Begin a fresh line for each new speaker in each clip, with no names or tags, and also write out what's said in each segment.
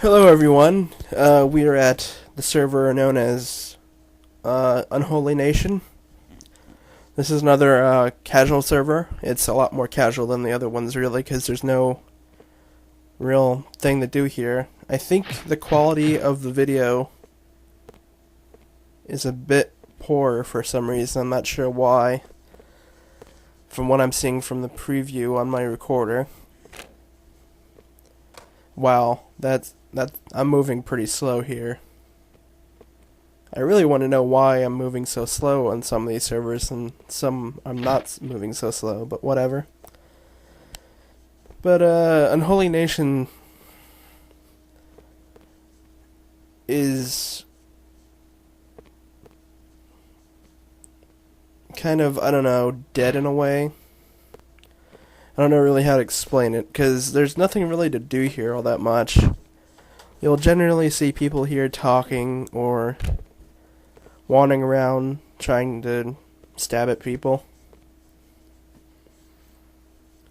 Hello everyone, we are at the server known as Unholy Nation. This is another casual server. It's a lot more casual than the other ones really because there's no real thing to do here. I think the quality of the video is a bit poor for some reason. I'm not sure why, from what I'm seeing from the preview on my recorder. Wow, I'm moving pretty slow here. I really want to know why I'm moving so slow on some of these servers and some I'm not moving so slow, but whatever. But Unholy Nation is kind of, I don't know, dead in a way. I don't know really how to explain it, because there's nothing really to do here all that much. You'll generally see people here talking or wandering around trying to stab at people.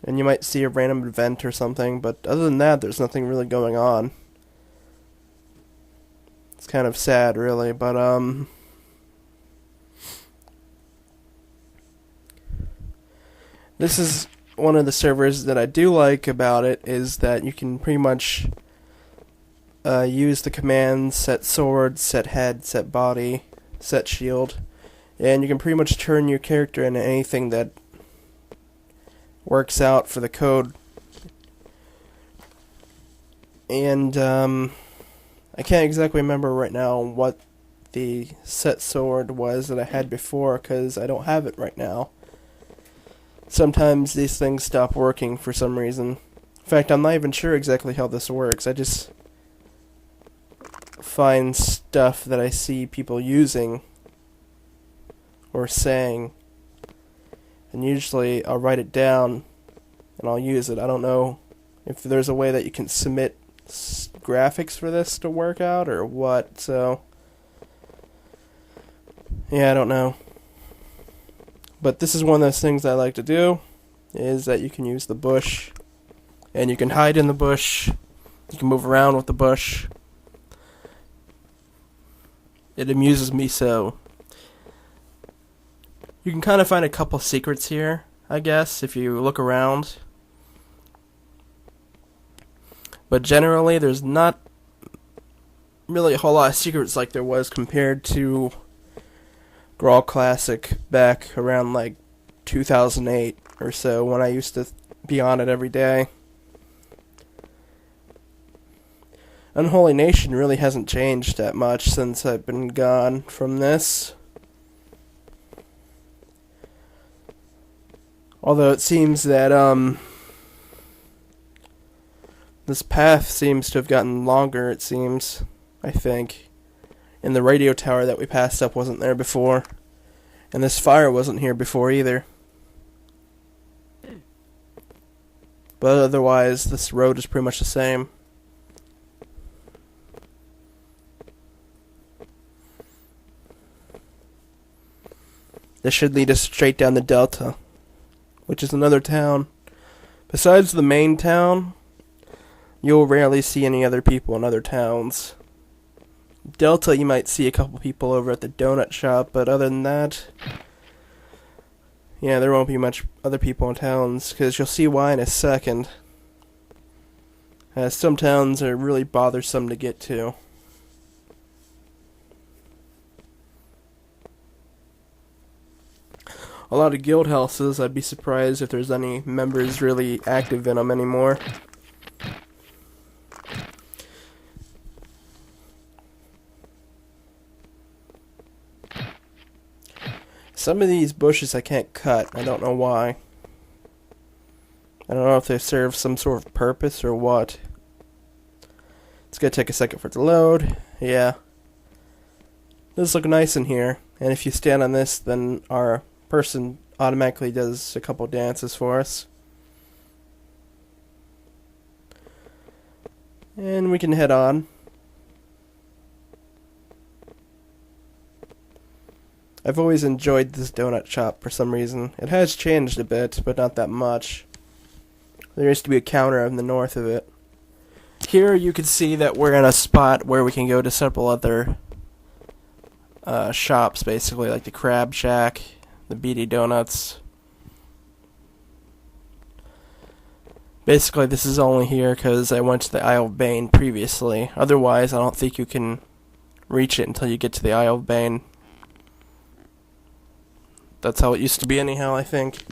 And you might see a random event or something, but other than that, there's nothing really going on. It's kind of sad, really, but this is one of the servers that I do like about it, is that you can pretty much use the commands set sword, set head, set body, set shield, and you can pretty much turn your character into anything that works out for the code. And I can't exactly remember right now what the set sword was that I had before, because I don't have it right now. Sometimes these things stop working for some reason. In fact, I'm not even sure exactly how this works. I just find stuff that I see people using or saying, and usually I'll write it down and I'll use it. I don't know if there's a way that you can submit graphics for this to work out or what, so yeah, I don't know. But this is one of those things I like to do, is that you can use the bush, and you can hide in the bush, you can move around with the bush. It amuses me so. You can kind of find a couple secrets here, I guess, if you look around. But generally, there's not really a whole lot of secrets like there was compared to Graal Classic back around like 2008 or so, when I used to be on it every day. Unholy Nation really hasn't changed that much since I've been gone from this. Although it seems that this path seems to have gotten longer, it seems, I think. And the radio tower that we passed up wasn't there before. And this fire wasn't here before either. But otherwise, this road is pretty much the same. This should lead us straight down the Delta, which is another town. Besides the main town, you'll rarely see any other people in other towns. Delta, you might see a couple people over at the donut shop, but other than that, yeah, there won't be much other people in towns, because you'll see why in a second. Some towns are really bothersome to get to. A lot of guild houses, I'd be surprised if there's any members really active in them anymore. Some of these bushes I can't cut. I don't know why. I don't know if they serve some sort of purpose or what. It's gonna take a second for it to load. Yeah. Does look nice in here. And if you stand on this, then our person automatically does a couple dances for us. And we can head on. I've always enjoyed this donut shop for some reason. It has changed a bit, but not that much. There used to be a counter in the north of it. Here you can see that we're in a spot where we can go to several other shops, basically, like the Crab Shack, the BD Donuts. Basically, this is only here because I went to the Isle of Bane previously. Otherwise, I don't think you can reach it until you get to the Isle of Bane. That's how it used to be anyhow, I think.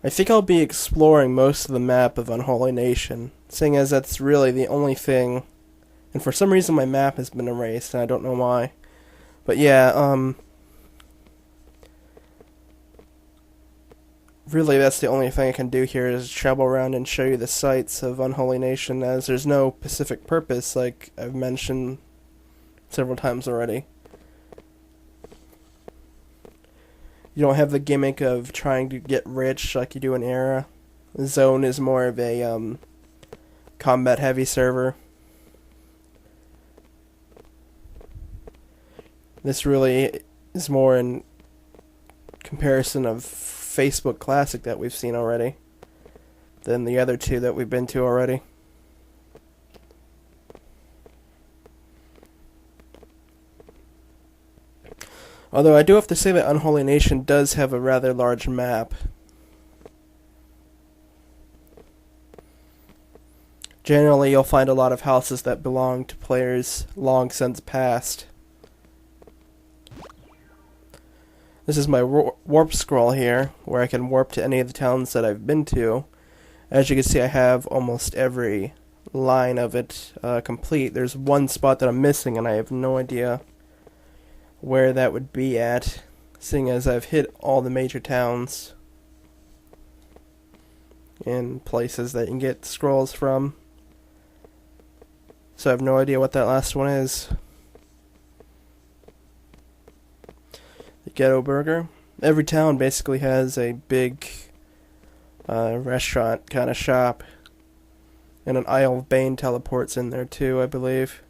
I think I'll be exploring most of the map of Unholy Nation, seeing as that's really the only thing. And for some reason my map has been erased, and I don't know why. But yeah, really that's the only thing I can do here is travel around and show you the sights of Unholy Nation, as there's no specific purpose, like I've mentioned several times already. You don't have the gimmick of trying to get rich like you do in Era. Zone is more of a combat heavy server. This really is more in comparison of Facebook Classic that we've seen already than the other two that we've been to already. Although I do have to say that Unholy Nation does have a rather large map. Generally, you'll find a lot of houses that belong to players long since past. This is my warp scroll here, where I can warp to any of the towns that I've been to. As you can see, I have almost every line of it complete. There's one spot that I'm missing, and I have no idea where that would be at, seeing as I've hit all the major towns and places that you can get scrolls from. So I have no idea what that last one is. The Ghetto Burger. Every town basically has a big restaurant kind of shop. And an Isle of Bane teleports in there too, I believe.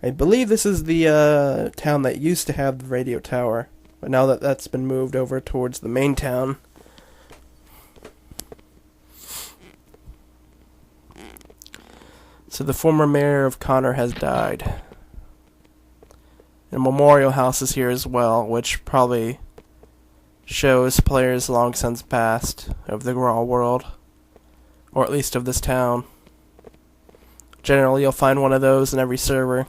I believe this is the town that used to have the radio tower. But now that that's been moved over towards the main town. So the former mayor of Connor has died. And a memorial house is here as well, which probably shows players long since past of the Graal world. Or at least of this town. Generally, you'll find one of those in every server.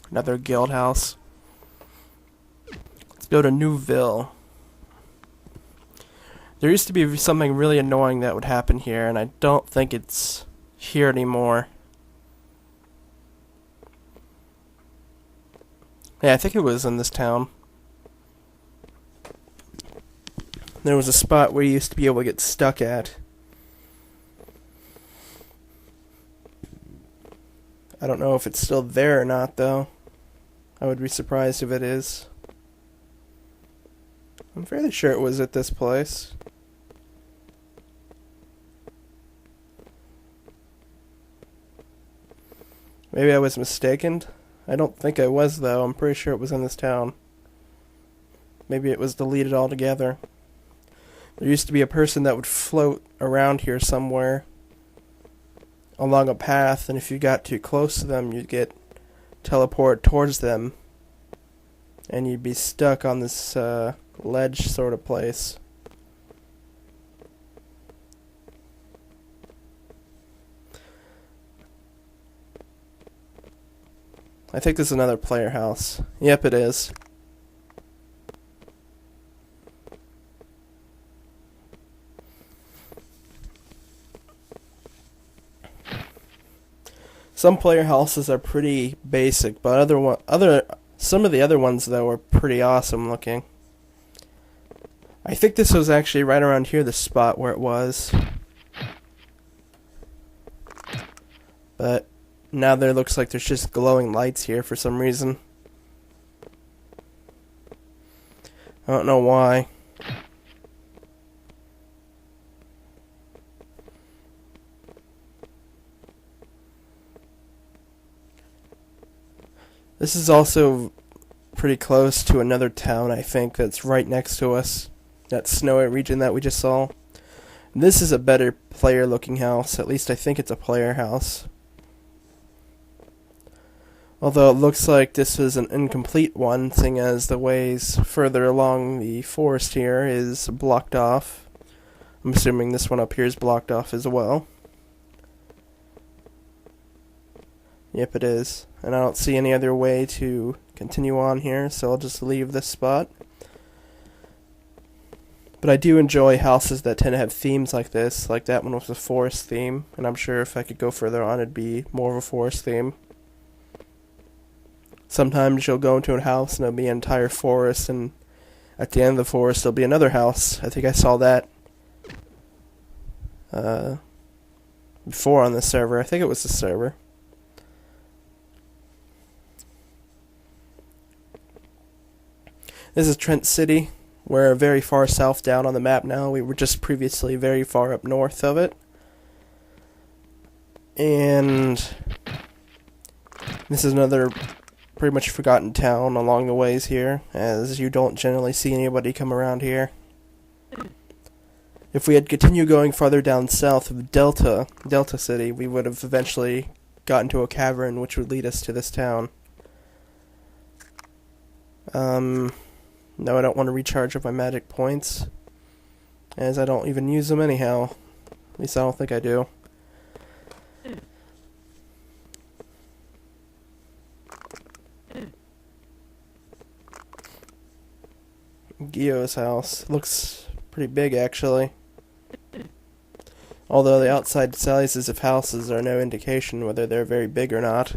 Another guild house. Let's go to Newville. There used to be something really annoying that would happen here, and I don't think it's here anymore. Yeah, I think it was in this town. There was a spot where you used to be able to get stuck at. I don't know if it's still there or not, though. I would be surprised if it is. I'm fairly sure it was at this place. Maybe I was mistaken. I don't think I was, though. I'm pretty sure it was in this town. Maybe it was deleted altogether. There used to be a person that would float around here somewhere along a path, and if you got too close to them, you'd get teleported towards them, and you'd be stuck on this ledge sort of place. I think this is another player house. Yep, it is. Some player houses are pretty basic, but some of the other ones though are pretty awesome looking. I think this was actually right around here, the spot where it was. But now there looks like there's just glowing lights here for some reason. I don't know why. This is also pretty close to another town, I think, that's right next to us. That snowy region that we just saw. This is a better player-looking house. At least I think it's a player house. Although it looks like this is an incomplete one, seeing as the ways further along the forest here is blocked off. I'm assuming this one up here is blocked off as well. Yep, it is. And I don't see any other way to continue on here, so I'll just leave this spot. But I do enjoy houses that tend to have themes like this, like that one was a forest theme, and I'm sure if I could go further on it'd be more of a forest theme. Sometimes you'll go into a house and it'll be an entire forest, and at the end of the forest there'll be another house. I think I saw that before on the server. I think it was the server. This is Trent City. We're very far south down on the map now. We were just previously very far up north of it. And this is another pretty much forgotten town along the ways here, as you don't generally see anybody come around here. If we had continued going farther down south of Delta City, we would have eventually gotten to a cavern which would lead us to this town. No, I don't want to recharge up my magic points, as I don't even use them anyhow. At least I don't think I do. Gio's house looks pretty big, actually. Although the outside sizes of houses are no indication whether they're very big or not.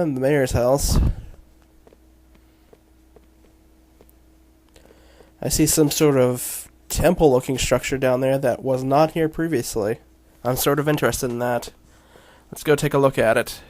The mayor's house. I see some sort of temple-looking structure down there that was not here previously. I'm sort of interested in that. Let's go take a look at it.